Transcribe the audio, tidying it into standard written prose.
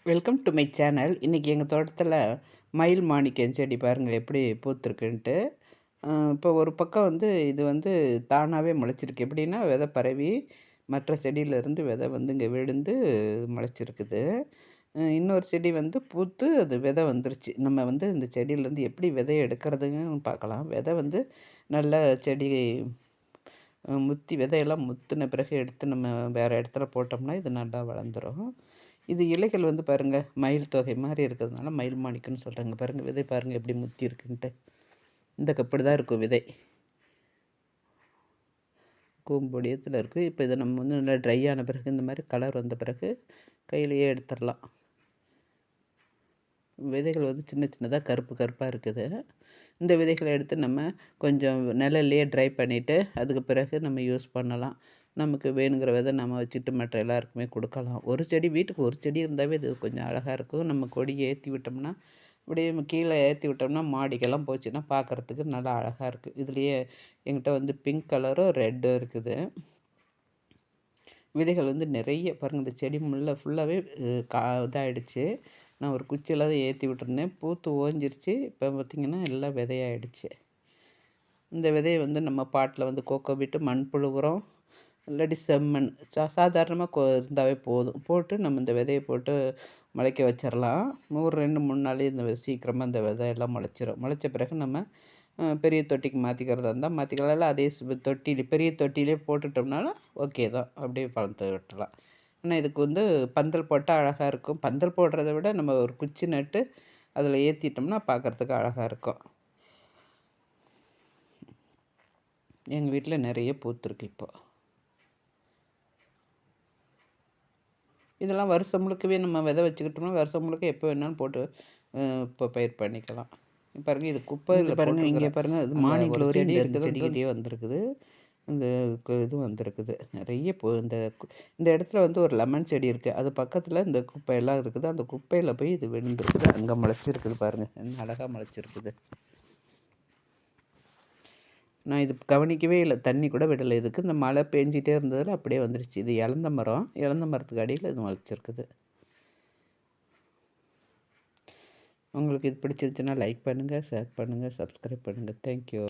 Welcome to my channel. இன்றைக்கி எங்கள் தோட்டத்தில் மயில் மாணிக்கம் செடி பாருங்கள் எப்படி பூத்துருக்குன்ட்டு. இப்போ ஒரு பக்கம் இது தானாகவே முளைச்சிருக்கு. எப்படின்னா விதை பரவி மற்ற செடியிலேருந்து விதை இங்கே விழுந்து முளைச்சிருக்குது. இன்னொரு செடி பூத்து அது விதை வந்துருச்சு. நம்ம இந்த செடியிலேருந்து எப்படி விதையை எடுக்கிறதுன்னு பார்க்கலாம். விதை நல்ல செடி விதையெல்லாம் முத்தின பிறகு எடுத்து நம்ம வேறு இடத்துல போட்டோம்னா இது நல்லா வளர்ந்துடும். இது இலைகள் பாருங்கள் மயில் தொகை மாதிரி இருக்கிறதுனால மயில் மாணிக்கம்னு சொல்கிறாங்க. பாருங்கள் விதை பாருங்கள் எப்படி முத்தி இருக்குன்ட்டு. இந்த கப்படி தான் இருக்கும் விதை, கூம்பொடியத்தில் இருக்குது. இப்போ இதை நம்ம நல்லா ட்ரை ஆன பிறகு இந்த மாதிரி கலர் வந்த பிறகு கையிலையே எடுத்துடலாம். விதைகள் சின்ன சின்னதாக கருப்பு கருப்பாக இருக்குது. இந்த விதைகளை எடுத்து நம்ம கொஞ்சம் நிழல்லையே ட்ரை பண்ணிவிட்டு அதுக்கு பிறகு நம்ம யூஸ் பண்ணலாம். நமக்கு வேணுங்கிற விதை நம்ம வச்சுட்டு மற்ற எல்லாருக்குமே கொடுக்கலாம். ஒரு செடி வீட்டுக்கு ஒரு செடி இருந்தாவே இது கொஞ்சம் அழகாக இருக்கும். நம்ம கொடியை ஏற்றி விட்டோம்னா அப்படியே கீழே ஏற்றி விட்டோம்னா மாடிக்கெல்லாம் போச்சுன்னா பார்க்குறதுக்கு நல்லா அழகாக இருக்குது. இதுலேயே எங்கிட்ட பிங்க் கலரும் ரெட்டும் இருக்குது. விதைகள் நிறைய பாருங்கள். இந்த செடி முள்ள ஃபுல்லாகவே இதாகிடுச்சு. நான் ஒரு குச்சியில் தான் ஏற்றி விட்டுருந்தேன். பூத்து ஓஞ்சிருச்சு. இப்போ பார்த்திங்கன்னா எல்லாம் விதையாகிடுச்சு. இந்த விதையை நம்ம பாட்டில் கோகோ விட்டு மண்புழு உரம் இல்லாட்டி செம்மண் சாதாரணமாக இருந்தாவே போதும். போட்டு நம்ம இந்த விதையை போட்டு முளைக்க வச்சிடலாம். ஒரு 2-3 நாளே இந்த சீக்கிரமாக இந்த விதையெல்லாம் முளைச்சிரும். முளைச்ச பிறகு நம்ம பெரிய தொட்டிக்கு மாற்றிக்கிறதா இருந்தால் மாற்றிக்கலாம். இல்லை அதே பெரிய தொட்டிலே போட்டுட்டோம்னாலும் ஓகே தான், அப்படியே வளர்த்து விட்டுலாம். ஆனால் இதுக்கு பந்தல் போட்டால் அழகாக இருக்கும். பந்தல் போடுறத விட நம்ம ஒரு குச்சி நட்டு அதில் ஏற்றிட்டோம்னா பார்க்குறதுக்கு அழகாக இருக்கும். எங்கள் வீட்டில் நிறைய பூத்துருக்கு. இப்போ இதெல்லாம் வருஷம் முழுக்கவே நம்ம விதை வச்சுக்கிட்டோம்னா வருஷம் முழுக்க எப்போ வேணாலும் போட்டு இப்போ பயிர் பண்ணிக்கலாம். பாருங்கள் இது குப்பை பாருங்கள். இங்கே பாருங்கள் இது மானியில் ஒரு செடி இருக்குது, செடிக்கிட்டே வந்திருக்குது. இந்த இது வந்திருக்குது நிறைய. இந்த இடத்துல ஒரு லெமன் செடி இருக்குது. அது பக்கத்தில் இந்த குப்பையெல்லாம் இருக்குது. அந்த குப்பையில் போய் இது விழுந்துருக்குது. அங்கே முளைச்சிருக்குது பாருங்கள், என்ன அழகாக முளைச்சிருக்குது. நான் இது கவனிக்கவே இல்லை, தண்ணி கூட விடலை இதுக்கு. இந்த மழை பெஞ்சிட்டே இருந்ததில் அப்படியே வந்துருச்சு. இது இலந்த மரம், இலந்த மரத்துக்கு அடியில் இது முளைச்சிருக்குது. உங்களுக்கு இது பிடிச்சிருச்சுன்னா லைக் பண்ணுங்கள், ஷேர் பண்ணுங்கள், சப்ஸ்கிரைப் பண்ணுங்கள். தேங்க்யூ.